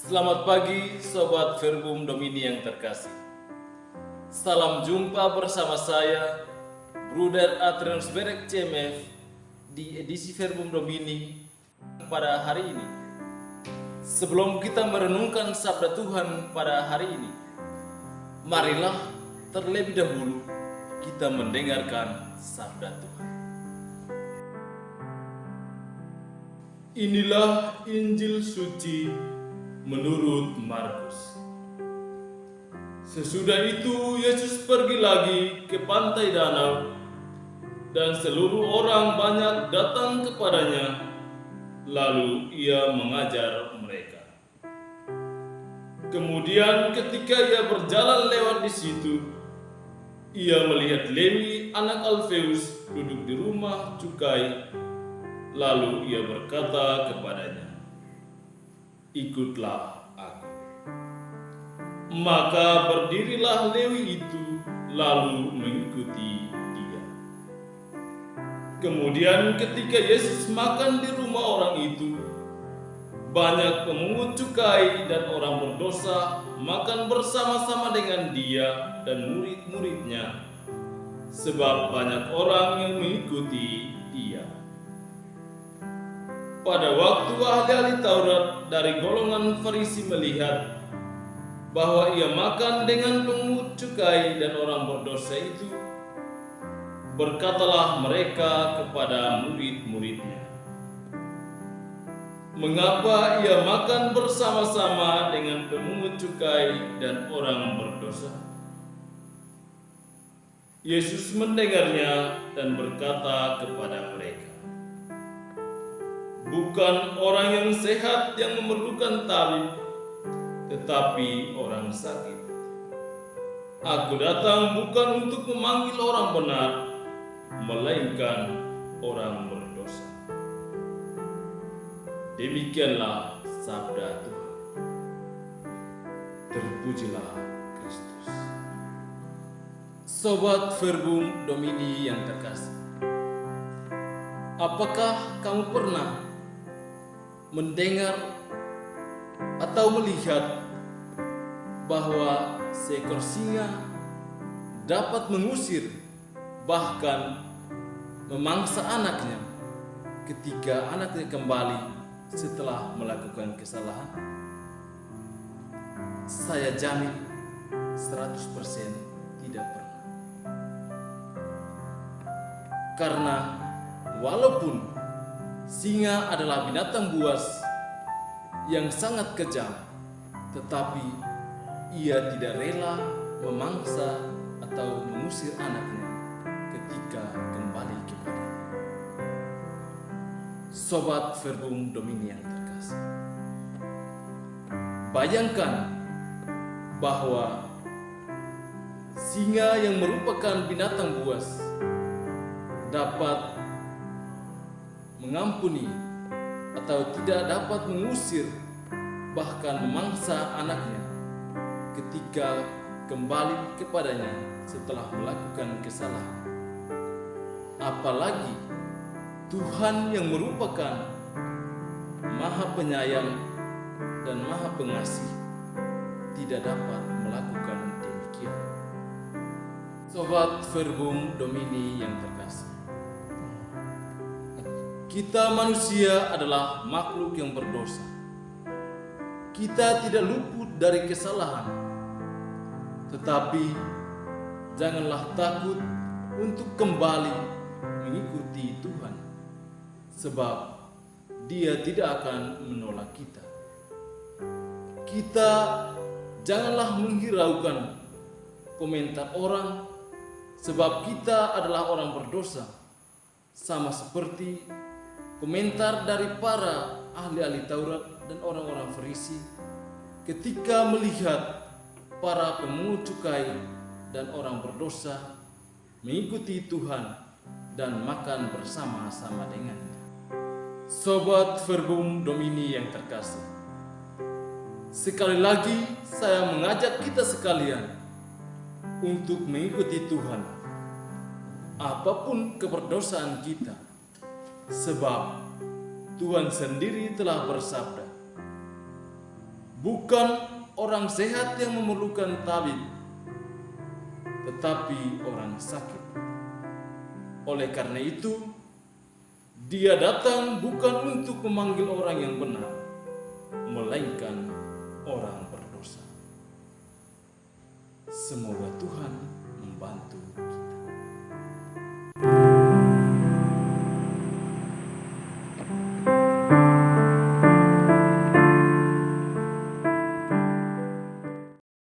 Selamat pagi Sobat Verbum Domini yang terkasih. Salam jumpa bersama saya, Bruder Adrianus Berek CMF di edisi Verbum Domini pada hari ini. Sebelum kita merenungkan sabda Tuhan pada hari ini, marilah terlebih dahulu kita mendengarkan sabda Tuhan. Inilah Injil suci menurut Markus. Sesudah itu Yesus pergi lagi ke pantai danau, dan seluruh orang banyak datang kepadanya, lalu ia mengajar mereka. Kemudian ketika ia berjalan lewat di situ, ia melihat Lewi anak Alfeus duduk di rumah cukai, lalu ia berkata kepadanya, "Ikutlah aku." Maka berdirilah Lewi itu lalu mengikuti dia. Kemudian ketika Yesus makan di rumah orang itu, banyak pemungut cukai dan orang berdosa makan bersama-sama dengan dia dan murid-muridnya, sebab banyak orang yang mengikuti dia. Pada waktu ahli-ahli Taurat dari golongan Farisi melihat bahwa ia makan dengan pemungut cukai dan orang berdosa itu, berkatalah mereka kepada murid-muridnya, "Mengapa ia makan bersama-sama dengan pemungut cukai dan orang berdosa?" Yesus mendengarnya dan berkata kepada mereka, "Bukan orang yang sehat yang memerlukan tabib, tetapi orang sakit. Aku datang bukan untuk memanggil orang benar, melainkan orang berdosa." Demikianlah sabda Tuhan. Terpujilah Kristus. Sobat Verbum Domini yang terkasih, apakah kamu pernah mendengar atau melihat bahwa seekor singa dapat mengusir, bahkan memangsa anaknya ketika anaknya kembali setelah melakukan kesalahan? Saya jamin 100% tidak pernah. Karena walaupun singa adalah binatang buas yang sangat kejam, tetapi ia tidak rela memangsa atau mengusir anaknya ketika kembali kepadanya. Sobat Verbum Domini yang terkasih, bayangkan bahwa singa yang merupakan binatang buas dapat mengampuni atau tidak dapat mengusir, bahkan memangsa anaknya ketika kembali kepadanya setelah melakukan kesalahan. Apalagi Tuhan yang merupakan Maha Penyayang dan Maha Pengasih tidak dapat melakukan demikian. Sobat Verbum Domini yang terkasih, kita manusia adalah makhluk yang berdosa. Kita tidak luput dari kesalahan, tetapi janganlah takut untuk kembali mengikuti Tuhan, sebab Dia tidak akan menolak kita. Kita janganlah menghiraukan komentar orang, sebab kita adalah orang berdosa, sama seperti komentar dari para ahli-ahli Taurat dan orang-orang Farisi ketika melihat para pemungut cukai dan orang berdosa mengikuti Tuhan dan makan bersama-sama dengannya. Sobat Verbum Domini yang terkasih, sekali lagi saya mengajak kita sekalian untuk mengikuti Tuhan, apapun keberdosaan kita. Sebab Tuhan sendiri telah bersabda, bukan orang sehat yang memerlukan tabib, tetapi orang sakit. Oleh karena itu, Dia datang bukan untuk memanggil orang yang benar, melainkan orang berdosa. Semoga Tuhan membantu kita.